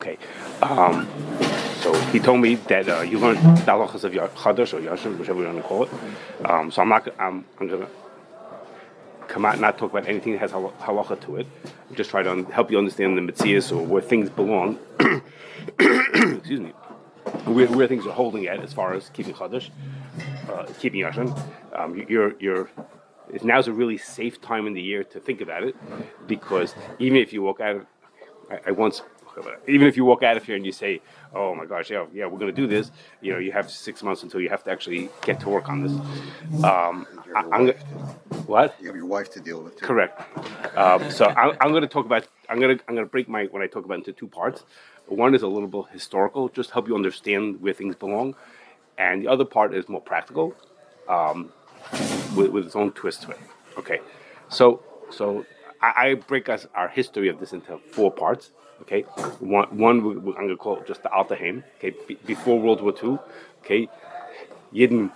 Okay. So he told me that you learned the halachas of Chadash or Yoshon, whichever you want to call it. So I'm going to come out and not talk about anything that has halacha to it. I'm just trying to help you understand the mitzias or where things belong. Excuse me. Where things are holding at as far as keeping Chadash, keeping Yoshon. Now's a really safe time in the year to think about it, because even if you walk out of, even if you walk out of here and you say, "Oh my gosh, yeah, we're going to do this," you have 6 months until you have to actually get to work on this. What? You have your wife to deal with too. Correct. So I'm going to talk about. I'm going to break when I talk about into two parts. One is a little bit historical, just to help you understand where things belong, and the other part is more practical, with its own twist to it. Okay, so I break our history of this into four parts. Okay, one I'm going to call it just the Alta Haim. Okay, before World War II. Okay, Yidden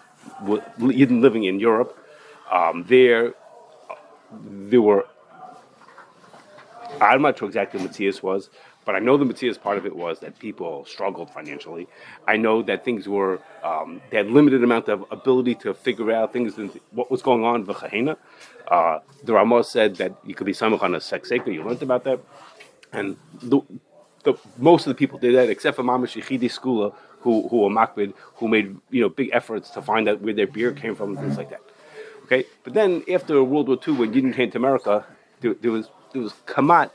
living in Europe. There were. I'm not sure exactly what Matthias was, but I know the Matthias part of it was that people struggled financially. I know that things were, they had limited amount of ability to figure out things, what was going on. The Ramah said that you could be samach on a sex seker. You learned about that. And most of the people did that, except for Mamash Yechidi Skula, who were makbid, who made big efforts to find out where their beer came from and things like that. Okay, but then after World War II, when Yidden came to America, there was kamat,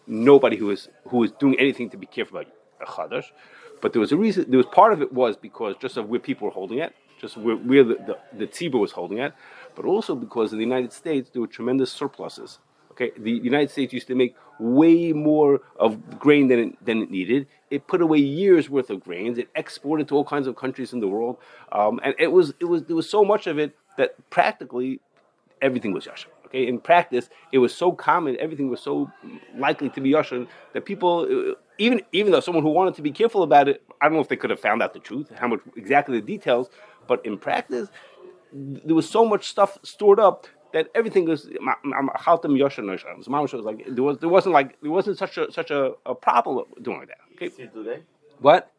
nobody who was doing anything to be careful about a chadash. But there was a reason. There was part of it was because just of where people were holding it, just where the tzibur was holding it, but also because in the United States there were tremendous surpluses. Okay, the United States used to make way more of grain than it needed. It put away years worth of grains. It exported to all kinds of countries in the world, and there was so much of it that practically everything was yashin. Okay, in practice, it was so common, everything was so likely to be yashin that people, even though someone who wanted to be careful about it, I don't know if they could have found out the truth, how much exactly the details, but in practice, there was so much stuff stored up that everything was chaltam yashin. Was like there wasn't such a problem doing that. Okay, today? What?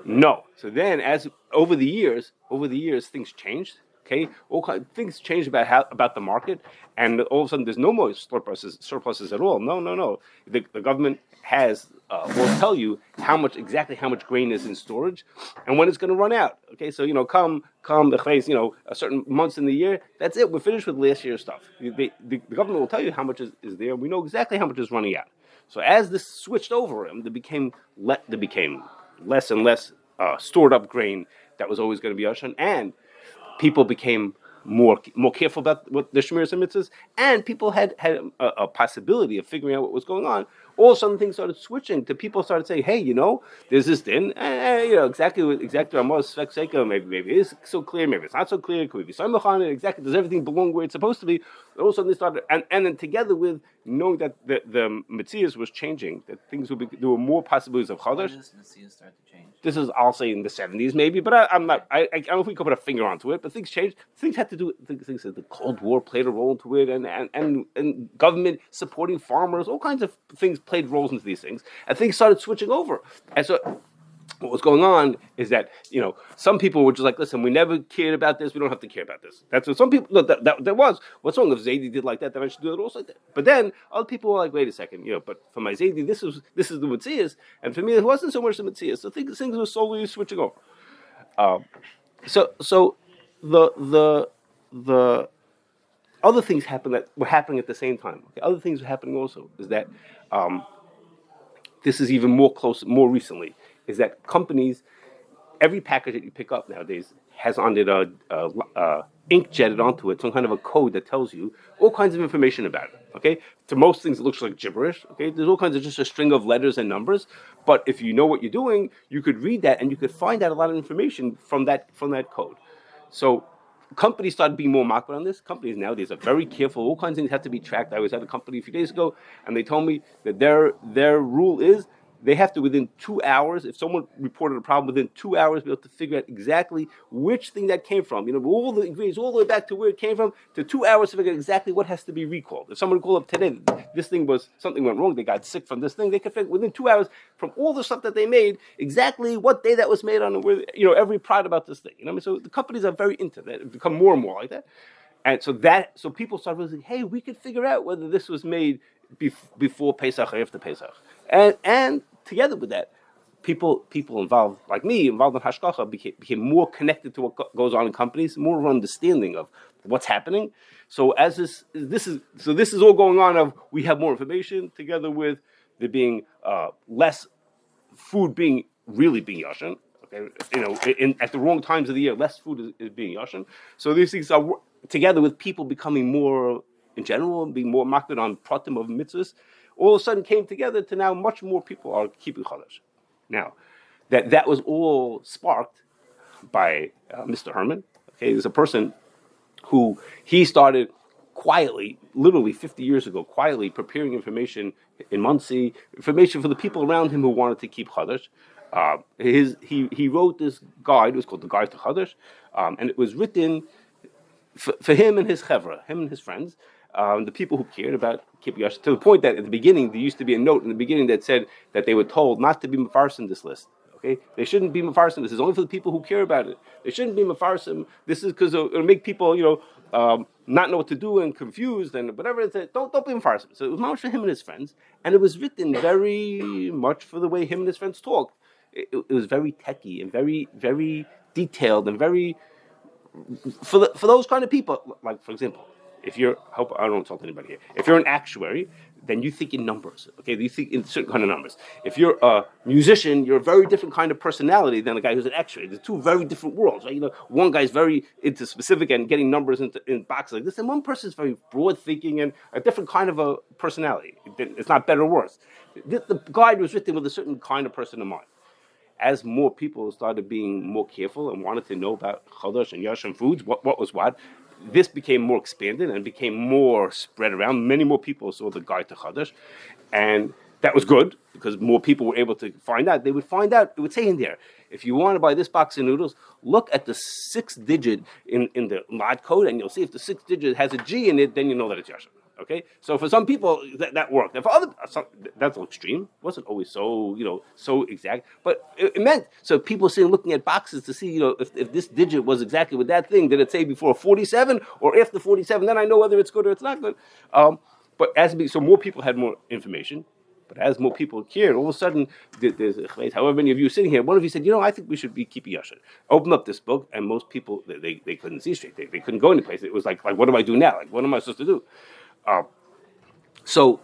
No. So then, as over the years, things changed. Okay, things changed about the market, and all of a sudden there's no more surpluses at all. No. The government will tell you exactly how much grain is in storage, and when it's going to run out. Okay, so come the phase, a certain months in the year. That's it. We're finished with last year's stuff. The government will tell you how much is there. We know exactly how much is running out. So as this switched over, there became less and less stored up grain that was always going to be Yashan, and people became more careful about what the Shemiras and Mitzvahs, and people had a possibility of figuring out what was going on. All of a sudden, things started switching to people started saying, "Hey, there's this thing, exactly Ramos Svek maybe it's so clear, maybe it's not so clear. Could we be Samach on it? Exactly, does everything belong where it's supposed to be?" All of a sudden, they started, and then together with knowing that the Metzias was changing, that things there were more possibilities of Chadash. When does Metzias start to change? This is, I'll say, in the 70s maybe, but I'm not. I don't know if we could put a finger onto it. But things changed. Things had to do. Things the Cold War played a role into it, and government supporting farmers, all kinds of things played roles into these things, and things started switching over. And so, what was going on is that some people were just like, listen, we never cared about this. We don't have to care about this. That's what some people. That was what's wrong if Zaidi did like that. Then I should do it also like that. But then other people were like, wait a second, but for my Zaidi, this is the Metzias, and for me, it wasn't so much the Metzias. So things were slowly switching over. So the other things that were happening at the same time. Okay? Other things were happening also is that this is even more more recently. Is that companies, every package that you pick up nowadays has on it ink jetted onto it, some kind of a code that tells you all kinds of information about it. Okay, to most things it looks like gibberish. Okay, there's all kinds of just a string of letters and numbers. But if you know what you're doing, you could read that and you could find out a lot of information from that code. So companies started being more marked on this. Companies nowadays are very careful. All kinds of things have to be tracked. I was at a company a few days ago, and they told me that their rule is they have to, within 2 hours, if someone reported a problem, within 2 hours, be able to figure out exactly which thing that came from. All the ingredients, all the way back to where it came from, to 2 hours to figure out exactly what has to be recalled. If someone called up today, something went wrong, they got sick from this thing, they could figure within 2 hours from all the stuff that they made exactly what day that was made on, and where, every product about this thing. So the companies are very into that. It's become more and more like that. And so people started realizing, hey, we could figure out whether this was made before Pesach or after Pesach. And together with that, people involved, like me, involved in hashgacha, became more connected to what goes on in companies, more of an understanding of what's happening. So as this is all going on. Of we have more information together with there being less food being Yashin. Okay, at the wrong times of the year, less food is being Yashin. So these things are together with people becoming more, in general, being more marked on pratim of mitzvahs, all of a sudden came together to now much more people are keeping Chodesh. Now, that was all sparked by Mr. Herman. Okay, there's a person who he started quietly, literally 50 years ago, quietly preparing information in Muncie, information for the people around him who wanted to keep Chodesh. He wrote this guide. It was called the Guide to Chodesh, and it was written for him and his chevra, him and his friends, the people who cared about keeping Yashin, to the point that at the beginning there used to be a note in the beginning that said that they were told not to be mefarsim this list. Okay, they shouldn't be mefarsim. This is only for the people who care about it. They shouldn't be mefarsim. This is because it'll make people, not know what to do and confused and whatever. Don't be mefarsim. So it was much for him and his friends, and it was written very much for the way him and his friends talked. It was very techy and very, very detailed and very for those kind of people. Like, for example, if I don't insult anybody here. If you're an actuary, then you think in numbers. Okay, you think in certain kind of numbers. If you're a musician, you're a very different kind of personality than a guy who's an actuary. They're two very different worlds, right? One guy's very into specific and getting numbers in boxes like this, and one person's very broad thinking and a different kind of a personality. It's not better or worse. The guide was written with a certain kind of person in mind. As more people started being more careful and wanted to know about Chodesh and Yashin foods, what was what, this became more expanded and became more spread around. Many more people saw the Guide to Chodesh, and that was good because more people were able to find out. They would find out, it would say in there, if you want to buy this box of noodles, look at the sixth digit in the lot code, and you'll see if the sixth digit has a G in it, then you know that it's Yashin. Okay, so for some people that worked, and for other, that's an extreme. It wasn't always so exact, but it meant so people sitting looking at boxes to see if this digit was exactly with that thing. Did it say before 47 or after 47? Then I know whether it's good or it's not good. But so more people had more information. But as more people cared, all of a sudden, there's however many of you sitting here, one of you said, I think we should be keeping Yashin. Open up this book, and most people, they couldn't see straight. They couldn't go any place. It was like, what do I do now? Like, what am I supposed to do? So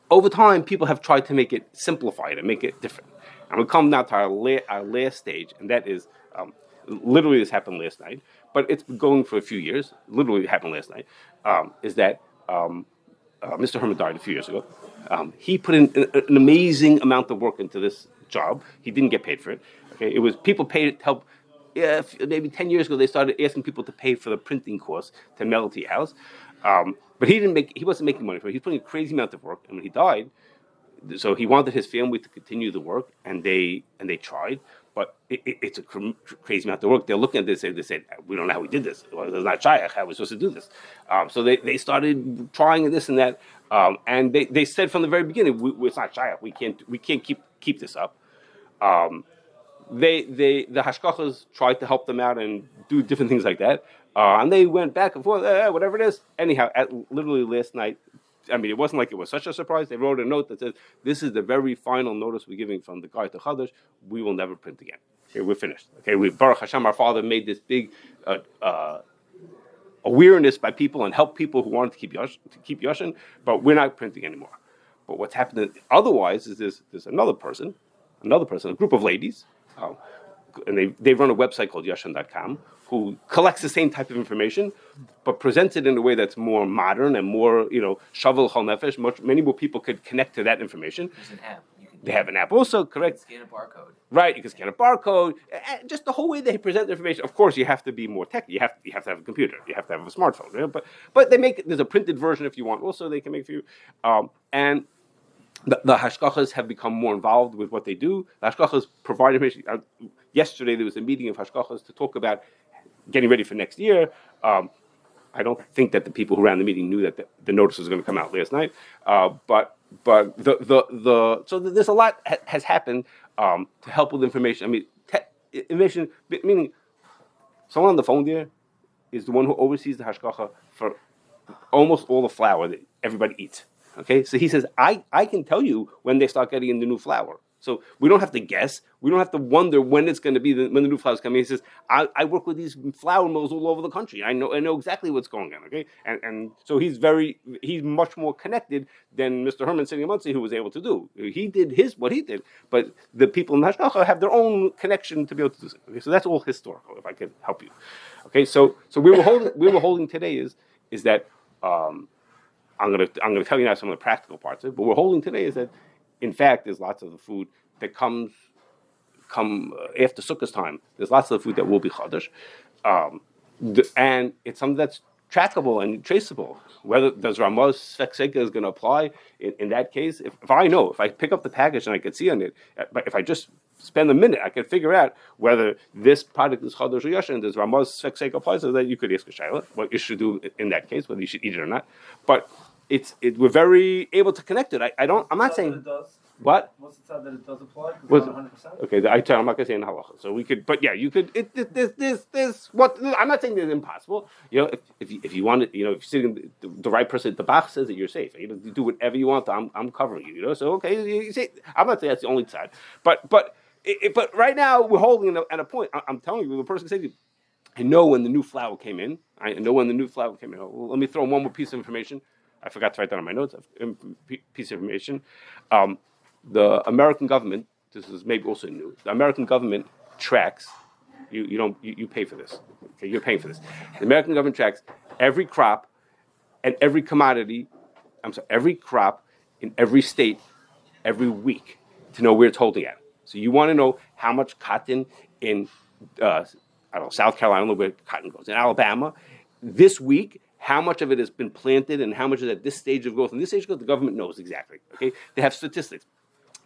over time, people have tried to make it simplified and make it different. And we come now to our last stage, and that is, literally this happened last night, but it's been going for a few years. Literally it happened last night, is that Mr. Herman died a few years ago. He put in an amazing amount of work into this job. He didn't get paid for it. Okay, it was people paid to help. Yeah, maybe 10 years ago they started asking people to pay for the printing course to mail it to your house. But he wasn't making money for it. He was putting a crazy amount of work, and when he died, so he wanted his family to continue the work, and they tried, but it's a crazy amount of work. They're looking at this, and they said, we don't know how we did this. Well, it's not Shaykh. How are we supposed to do this? So they started trying this and that, and they said from the very beginning, it's not Shaykh. We can't keep this up. The hashkachas tried to help them out and do different things like that, and they went back and forth, whatever it is. Anyhow, literally last night, I mean, it wasn't like it was such a surprise. They wrote a note that says, "This is the very final notice we're giving from the Guide to Chodesh. We will never print again. Okay, we're finished. Okay, Baruch Hashem, our Father made this big awareness by people and help people who wanted to keep Yashin, but we're not printing anymore." But what's happened otherwise is there's another person, a group of ladies. And they run a website called Yoshon.com, who collects the same type of information, but presents it in a way that's more modern and more, shavel chol nefesh. Many more people could connect to that information. There's an app. They have an app also, correct? You can scan a barcode. Right, you can scan a barcode. And just the whole way they present the information. Of course, you have to be more techy. You have to have a computer. You have to have a smartphone. But there's a printed version if you want. Also, they can make for you. And the hashgachas have become more involved with what they do. The hashgachas provide information. Yesterday there was a meeting of hashgachas to talk about getting ready for next year. I don't think that the people who ran the meeting knew that the notice was going to come out last night. But so there's a lot has happened to help with information. I mean, information meaning someone on the phone there is the one who oversees the hashgacha for almost all the flour that everybody eats. Okay, so he says, I can tell you when they start getting in the new flour. So we don't have to guess. We don't have to wonder when it's going to be when the new flour is coming. He says, I work with these flour mills all over the country. I know exactly what's going on. Okay, and so he's much more connected than Mr. Herman sitting in Muncie, who was able to do. He did what he did, but the people in Hashgacha have their own connection to be able to do it. Okay, so that's all historical. If I could help you. Okay, so we were holding today is that. I'm going to tell you now some of the practical parts of it, but what we're holding today is that, in fact, there's lots of the food that come after Sukkot time. There's lots of the food that will be Chodesh, and it's something that's trackable and traceable. Whether does Ramaz Sfek is going to apply in that case, if I pick up the package and I can see on it, but if I just spend a minute, I can figure out whether this product is Chodesh or Yoshon. Does Ramaz Sfek applies? So that you could ask a shayla what you should do in that case, whether you should eat it or not. But we're very able to connect it. I'm not saying it does. What? What's the time that it does apply? Was 100%. Okay, I'm not going to say in halacha. So we could, but yeah, you could. This. What? I'm not saying it's impossible. You know, if you want it, you know, if you're sitting the right person, the Bach says that you're safe. You do whatever you want. I'm covering you. You know, so okay, you say I'm not saying that's the only side, but right now we're holding at a point. I'm telling you, the person can say to you, I know when the new flour came in. Well, let me throw one more piece of information. I forgot to write that on my notes. Piece of information. The American government. This is maybe also new. The American government tracks. You pay for this. Okay, you're paying for this. The American government tracks every crop and every commodity. Every crop in every state every week to know where it's holding at. So you want to know how much cotton in South Carolina, I don't know where cotton goes, in Alabama, this week, how much of it has been planted and how much is at this stage of growth. And this stage of growth, the government knows exactly. Okay, they have statistics.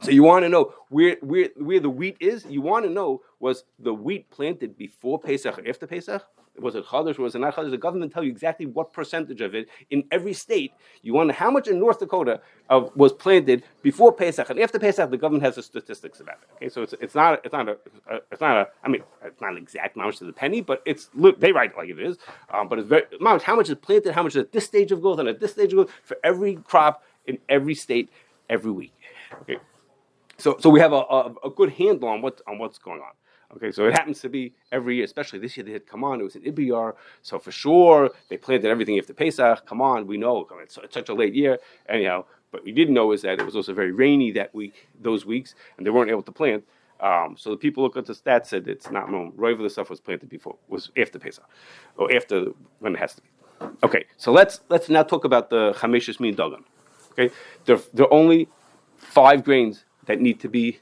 So you want to know where the wheat is. You want to know, was the wheat planted before Pesach or after Pesach? Was it Chodesh or was it not Chodesh? The government tell you exactly what percentage of it in every state. You want to know how much in North Dakota was planted before Pesach and after Pesach. The government has the statistics about it. Okay, so it's not an exact how much to the penny, but they write it like it is. But it's very how much is planted, how much is at this stage of growth and at this stage of growth for every crop in every state every week. Okay. So we have a good handle on what's going on. Okay, so it happens to be every year, especially this year they had come on. It was in Ibiyar, so for sure they planted everything after Pesach. Come on, we know it's such a late year. Anyhow, what we didn't know is that it was also very rainy those weeks, and they weren't able to plant. So the people look at the stats said it's not known. Roiv the stuff was planted was after Pesach, or after when it has to be. Okay, so let's now talk about the Chameshus Min Dagan. Okay, there are only 5 grains that need to be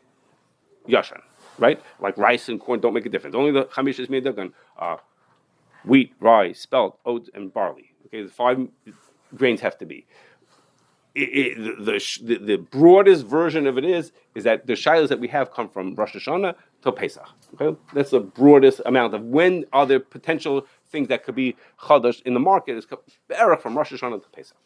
Yoshon, right? Like rice and corn don't make a difference. Only the Chamishas Min Dagan, wheat, rye, spelt, oats, and barley. Okay, the 5 grains have to be. The broadest version of it is that the shilas that we have come from Rosh Hashanah to Pesach. Okay, that's the broadest amount of when are there potential things that could be Chodesh in the market is from Rosh Hashanah to Pesach.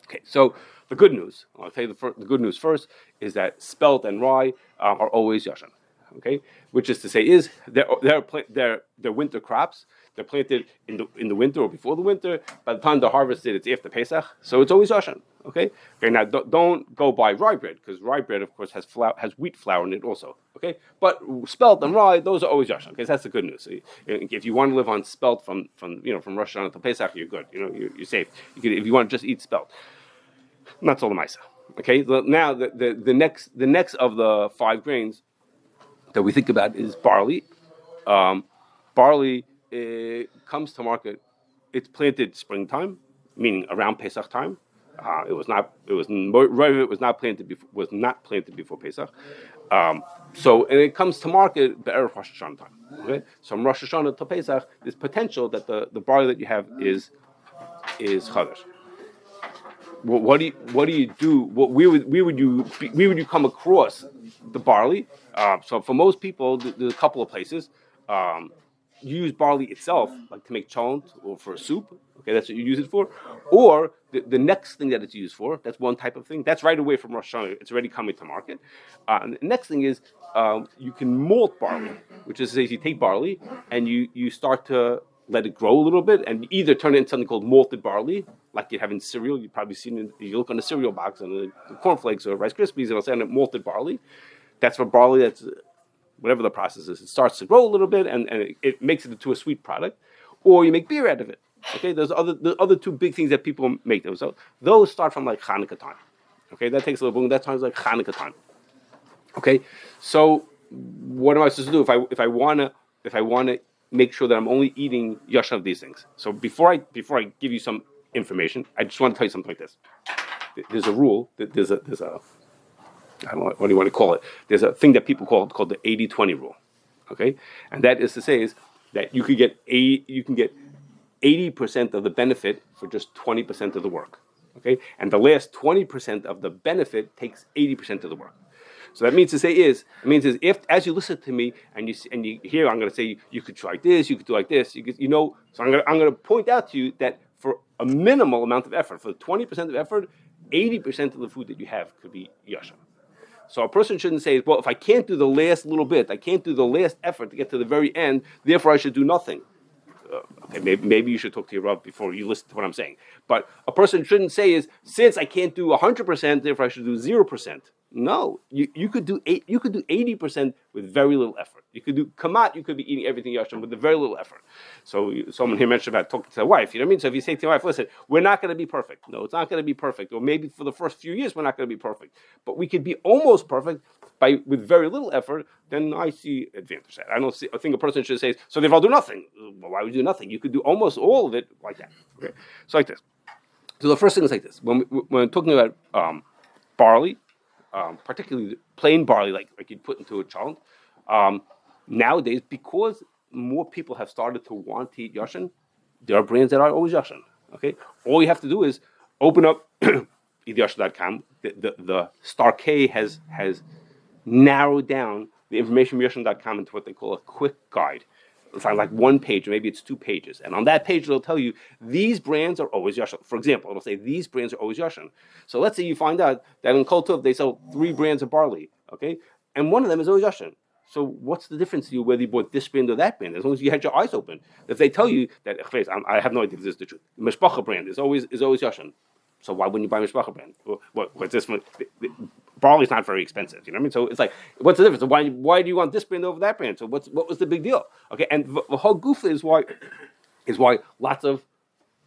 Okay, so the good news, I'll tell you the good news first, is that spelt and rye are always Yoshon. Okay, which is to say, they're winter crops. They're planted in the winter or before the winter. By the time they're harvested, it's after Pesach, so it's always Yoshon. Okay, now don't go buy rye bread because rye bread, of course, has wheat flour in it also. Okay, but spelt and rye, those are always Yoshon. Okay, so that's the good news. So if you want to live on spelt from Rosh Hashanah to Pesach, you're good. You're safe. If you want to just eat spelt. Not all the Maisa. Okay, now the next of the 5 grains that we think about is barley. Barley comes to market. It's planted springtime, meaning around Pesach time. It was not planted before Pesach. So and it comes to market Be'erev Rosh Hashanah time. Okay, so from Rosh Hashanah to Pesach, there's potential that the barley that you have is Chodesh. what do you do? Where would you come across the barley? So for most people, there's a couple of places. Um, you use barley itself, like to make cholent or for a soup. Okay, that's what you use it for. Or the next thing that it's used for, that's one type of thing. That's right away from Rosh Hashanah. It's already coming to market. And the next thing is you can malt barley, which is you take barley and you start to let it grow a little bit, and either turn it into something called malted barley, like you have in cereal. You've probably seen it. You look on the cereal box and the cornflakes or Rice Krispies, and it'll say malted barley. That's for barley. That's whatever the process is. It starts to grow a little bit, and it makes it into a sweet product. Or you make beer out of it. Okay, there's other two big things that people make. So those start from like Hanukkah time. Okay, that takes a little bit. That time's like Hanukkah time. Okay, so what am I supposed to do if I wanna make sure that I'm only eating Yoshon of these things? So before I give you some information, I just want to tell you something like this. There's a rule. There's a I don't know what do you want to call it. There's a thing that people called the 80-20 rule. Okay, and that is to say is that you can get 80% of the benefit for just 20% of the work. Okay, and the last 20% of the benefit takes 80% of the work. So that means if as you listen to me and you hear, I'm going to say you could try this, you could do like this, So I'm going to point out to you that for a minimal amount of effort, for 20% of effort, 80% of the food that you have could be Yoshon. So a person shouldn't say, well, if I can't do the last little bit, I can't do the last effort to get to the very end, therefore I should do nothing. Okay, maybe you should talk to your Rav before you listen to what I'm saying. But a person shouldn't say since I can't do 100%, therefore I should do 0%. No, you could do 80% with very little effort. You could do kamat. You could be eating everything Yoshon with very little effort. So someone here mentioned about talking to their wife. You know what I mean? So if you say to your wife, listen, we're not going to be perfect. No, it's not going to be perfect. Or maybe for the first few years we're not going to be perfect. But we could be almost perfect with very little effort. Then I see advantage. I think a person should say, so if I'll do nothing, well, why would you do nothing? You could do almost all of it like that. Okay, so like this. So the first thing is like this. When we're talking about barley. Particularly plain barley, like you'd put into a cholent. Nowadays, because more people have started to want to eat Yoshon, there are brands that are always Yoshon. Okay, all you have to do is open up eatyoshon.com. The Star K has narrowed down the information from Yoshon.com into what they call a quick guide. It's on like one page, or maybe it's 2 pages. And on that page, it'll tell you these brands are always Yoshon. For example, it'll say these brands are always Yoshon. So let's say you find out that in Kol Tov, they sell 3 brands of barley, okay? And one of them is always Yoshon. So what's the difference to you whether you bought this brand or that brand? As long as you had your eyes open. If they tell you that, I have no idea if this is the truth. The Mishpacha brand is always Yoshon. So why wouldn't you buy Mishpacha brand? What's this one? Barley's not very expensive, you know what I mean? So it's like, what's the difference? Why do you want this brand over that brand? So what was the big deal? Okay, and the whole gufa is why lots of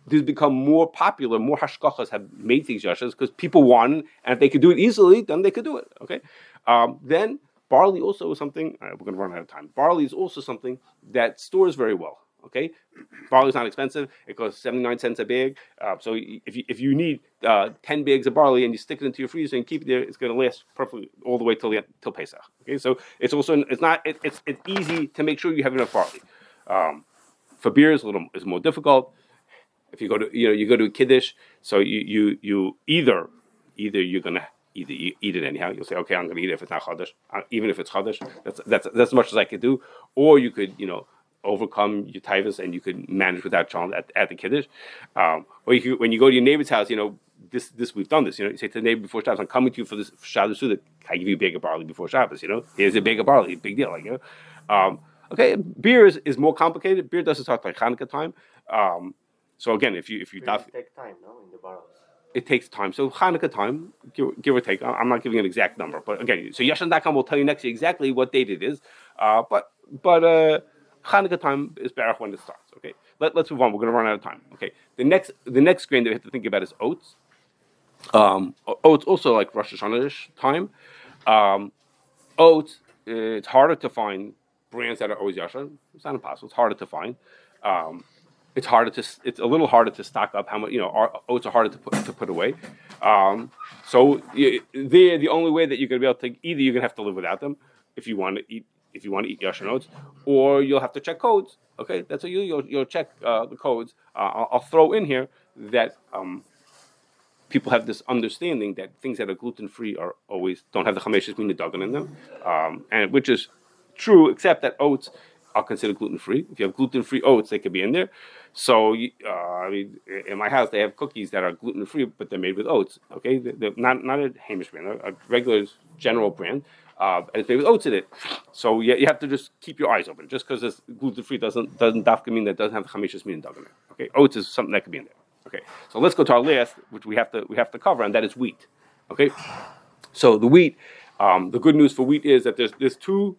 these become more popular, more hashkachas have made things yashas because people want, and if they could do it easily, then they could do it. Okay, then barley also is something. All right, we're going to run out of time. Barley is also something that stores very well. Okay, barley is not expensive. It costs 79 cents a bag. So if you need 10 bags of barley and you stick it into your freezer and keep it there, it's going to last perfectly all the way till Pesach. Okay, so it's easy to make sure you have enough barley. For beer, it's more difficult. If you go to a kiddush, so you either you're gonna eat it anyhow. You'll say, okay, I'm gonna eat it if it's not chodesh, even if it's chodesh. That's as much as I could do. Or you could overcome your tivus and you could manage without cholent at the kiddush. Or when you go to your neighbor's house, this we've done this. You say to the neighbor before Shabbos, I'm coming to you for this Shabbos Suda. I give you a bag of barley before Shabbos. Here's a bag of barley, big deal. Okay, beer is more complicated. Beer doesn't start like Hanukkah time. So again, if you take time, no, in the barrels. It takes time. So Hanukkah time, give or take. I'm not giving an exact number, but again, so Yoshon.com will tell you next year exactly what date it is. But Hanukkah time is Barach when it starts. Okay, let's move on. We're going to run out of time. Okay, the next grain that we have to think about is oats. Oats also like Rosh Hashanah time. Oats, it's harder to find brands that are always Yoshon. It's not impossible. It's harder to find. It's a little harder to stock up. How much oats are harder to put away. So they're the only way that you're going to be able to. Either you're going to have to live without them if you want to eat Yoshon oats, or you'll have to check codes. Okay, that's what you'll check the codes. I'll throw in here that people have this understanding that things that are gluten-free are always don't have the chameshes minadogan in them, and which is true, except that oats are considered gluten-free. If you have gluten-free oats, they could be in there. So, I mean, in my house, they have cookies that are gluten-free, but they're made with oats. Okay, they're not a Hamish brand, a regular general brand, and it's made with oats in it. So you have to just keep your eyes open. Just because it's gluten-free doesn't dafka mean that it doesn't have chameshes minadogan in it. Okay, oats is something that could be in there. Okay, so let's go to our last, which we have to cover, and that is wheat. Okay, so the wheat, the good news for wheat is that there's two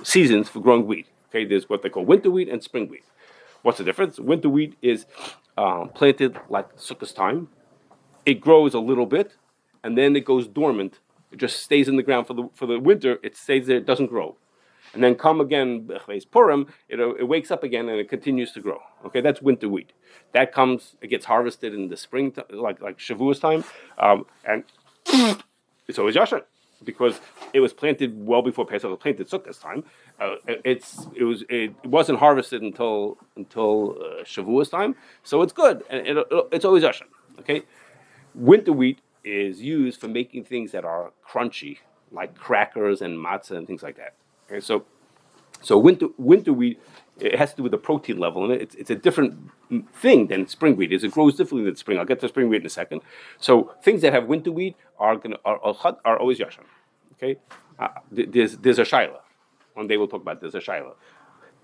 seasons for growing wheat. Okay, there's what they call winter wheat and spring wheat. What's the difference? Winter wheat is planted like Sukkot time. It grows a little bit, and then it goes dormant. It just stays in the ground for the winter. It stays there. It doesn't grow. And then come again, Purim, it wakes up again and it continues to grow. Okay, that's winter wheat. That comes, it gets harvested in the spring, like Shavuos time, and it's always Yoshon because it was planted well before Pesach. It was planted Sukkot time. It wasn't harvested until Shavuos time, so it's good and it's always Yoshon. Okay, winter wheat is used for making things that are crunchy, like crackers and matzah and things like that. Okay, so winter wheat, it has to do with the protein level in it. It's a different thing than spring wheat. It grows differently than spring. I'll get to spring wheat in a second. So things that have winter wheat are always yashan. Okay, there's a shaila. One day we'll talk about there's a shaila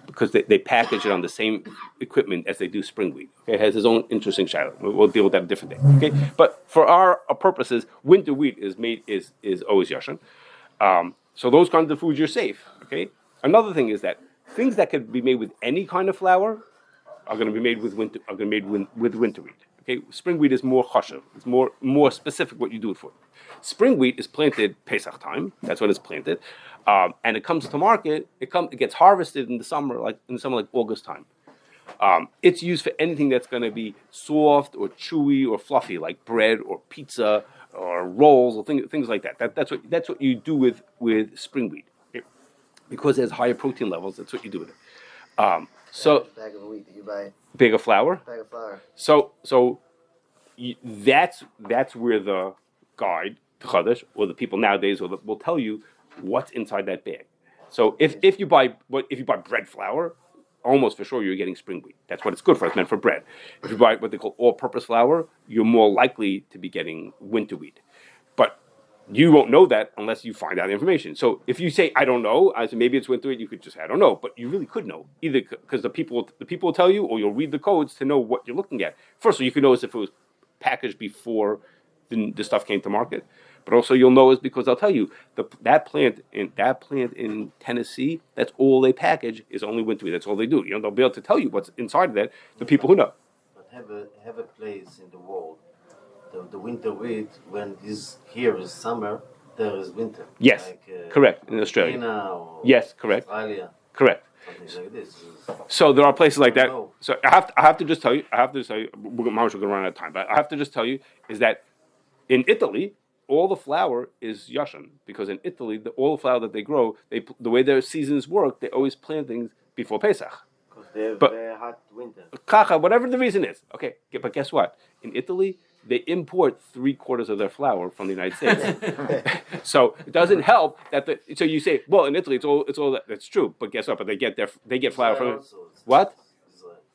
because they package it on the same equipment as they do spring wheat. Okay, it has its own interesting shaila. We'll deal with that a different day. Okay, but for our purposes, winter wheat is always yashan. So those kinds of foods you're safe. Okay. Another thing is that things that could be made with any kind of flour are going to be made with winter wheat. Okay. Spring wheat is more chashav. It's more specific what you do it for. Spring wheat is planted Pesach time. That's when it's planted, and it comes to market. It gets harvested in the summer, like August time. It's used for anything that's going to be soft or chewy or fluffy, like bread or pizza or rolls or things like that. That's what you do with spring wheat, okay? Because it has higher protein levels. That's what you do with it. So bag of wheat that you buy. Bag of flour. Bag of flour. That's where the guide, the Chodesh, or the people nowadays will tell you what's inside that bag. So if you buy bread flour, almost for sure you're getting spring wheat. That's what it's good for. It's meant for bread. If you buy what they call all-purpose flour, you're more likely to be getting winter wheat. But you won't know that unless you find out the information. So if you say I don't know, I say maybe it's winter wheat, you could just say I don't know. But you really could know either because the people will tell you, or you'll read the codes to know what you're looking at. First of all, you can notice if it was packaged before the stuff came to market. But also you'll know is because they'll tell you that plant in Tennessee, that's all they package is only winter wheat. That's all they do. They'll be able to tell you what's inside of that. The people who know. But have a place in the world. The winter wheat when here is summer, there is winter. Yes, like, correct. In Australia. Yes, correct. Australia. Correct. Something like this. So there are places like that. No. So I have to just tell you. We're going to run out of time, but I have to just tell you is that in Italy, all the flour is yashan because in Italy, all the flour that they grow, the way their seasons work, they always plant things before Pesach. Because they have a hot winter. Kacha, whatever the reason is. Okay, but guess what? In Italy, they import 3/4 of their flour from the United States. So it doesn't help that so you say, well, in Italy, it's all that's true. But guess what? But they get flour from what?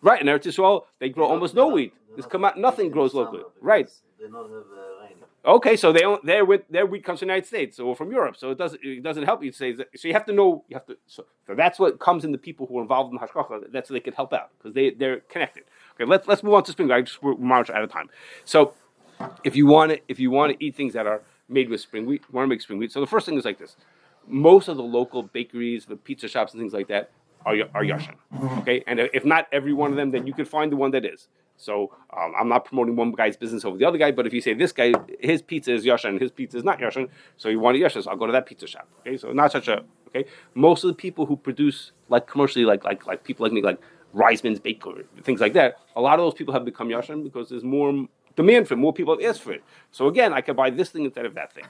Right, in Eretz Yisrael, they grow almost no wheat. Nothing grows locally. Right. They don't have rain. Okay, so their wheat comes from the United States or from Europe, so it doesn't help you to say that. So you have to know so that's what comes in the people who are involved in hashgacha. That's so they can help out because they're connected. Okay, let's move on to spring wheat. We're out of time. So if you want to eat things that are made with spring wheat, you want to make spring wheat. So the first thing is like this: most of the local bakeries, the pizza shops, and things like that are yashan. Okay, and if not every one of them, then you can find the one that is. So I'm not promoting one guy's business over the other guy, but if you say this guy, his pizza is yashan, his pizza is not yashan, so you want a yashan, so I'll go to that pizza shop. Okay, so not such a okay. Most of the people who produce like commercially, like people like me, like Reisman's Bakery, things like that, a lot of those people have become yashan because there's more demand for it, more people have asked for it. So again, I could buy this thing instead of that thing.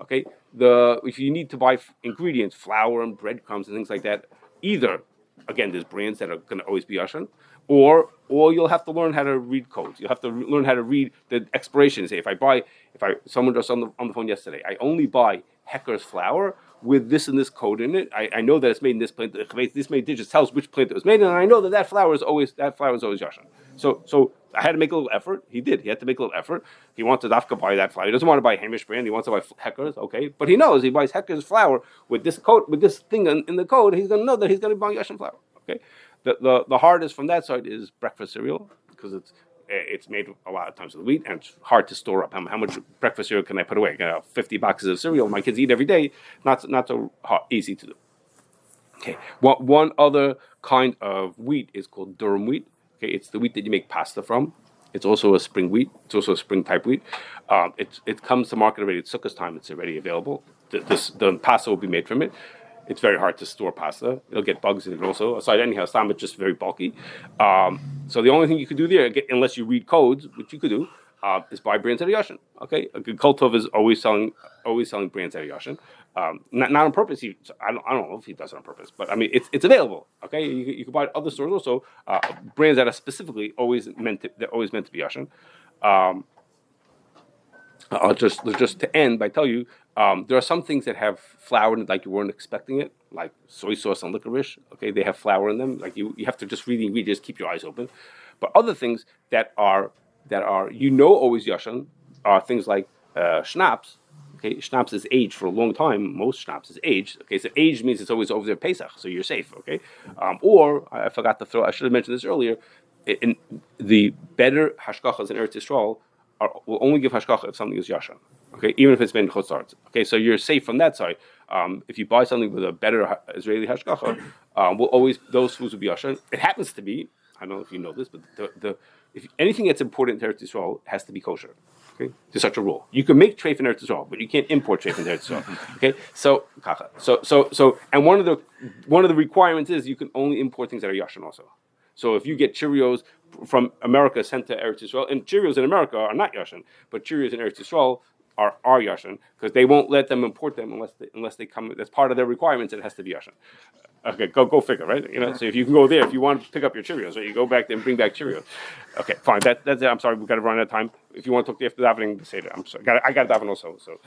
Okay, if you need to buy ingredients, flour and breadcrumbs and things like that, either again there's brands that are going to always be yashan, or or you'll have to learn how to read codes. You'll have to learn how to read the expiration. Say, someone just on the phone yesterday, I only buy Hecker's flour with this and this code in it. I know that it's made in this plant. This many digits tells which plant it was made in, and I know that flour is always Yoshon. So I had to make a little effort. He did. He had to make a little effort. He wants to dafka buy that flour. He doesn't want to buy Hamish brand. He wants to buy Hecker's. Okay, but he knows he buys Hecker's flour with this code, with this thing in the code. He's going to know that he's going to buy Yoshon flour. Okay, the hardest from that side is breakfast cereal because it's made a lot of times with wheat and it's hard to store up. How much breakfast cereal can I put away? 50 boxes of cereal my kids eat every day. Not so easy to do. Okay, one other kind of wheat is called durum wheat. Okay, it's the wheat that you make pasta from. It's also a spring wheat. It's also a spring type wheat. It comes to market already at Sukkot time. It's already available. The pasta will be made from it. It's very hard to store pasta. It'll get bugs in it also. Aside anyhow, it's just very bulky. So the only thing you could do there, unless you read codes, which you could do, is buy brands out of Yoshon. Okay, a good Kultov is always selling brands out of Yoshon. Not on purpose. I don't know if he does it on purpose, but I mean it's available. Okay, you can buy it at other stores also. Brands that are specifically always meant to be Yoshon. I'll just to end by tell you there are some things that have flour in it like you weren't expecting it, like soy sauce and licorice. Okay, they have flour in them. Like you have to just read the ingredients, keep your eyes open. But other things that are always Yoshon are things like schnapps. Okay, schnapps is aged for a long time. Most schnapps is aged. Okay, so aged means it's always over there Pesach, so you're safe. Okay, or I forgot to throw. I should have mentioned this earlier. In the better hashkachas in Eretz Yisrael will only give hashkacha if something is Yoshon. Okay, even if it's made in Chutz La'aretz. Okay, so you're safe from that side. If you buy something with a better Israeli hashkacha, those foods will be Yoshon. It happens to be. I don't know if you know this, but if anything that's important in Eretz Yisrael has to be kosher. Okay, there's such a rule. You can make treif in Eretz Yisrael, but you can't import treif in Eretz Yisrael. Okay, so and one of the requirements is you can only import things that are Yoshon also. So if you get Cheerios from America sent to Eretz Yisrael, and Cheerios in America are not Yoshon, but Cheerios in Eretz Yisrael are Yoshon because they won't let them import them unless they come. That's part of their requirements. It has to be Yoshon. Okay, go figure, right? So if you can go there, if you want to pick up your Cheerios, right, you go back there and bring back Cheerios. Okay, fine. That's it. I'm sorry, we've got to run out of time. If you want to talk to after davening, say that. I'm sorry. I got to daven also. So.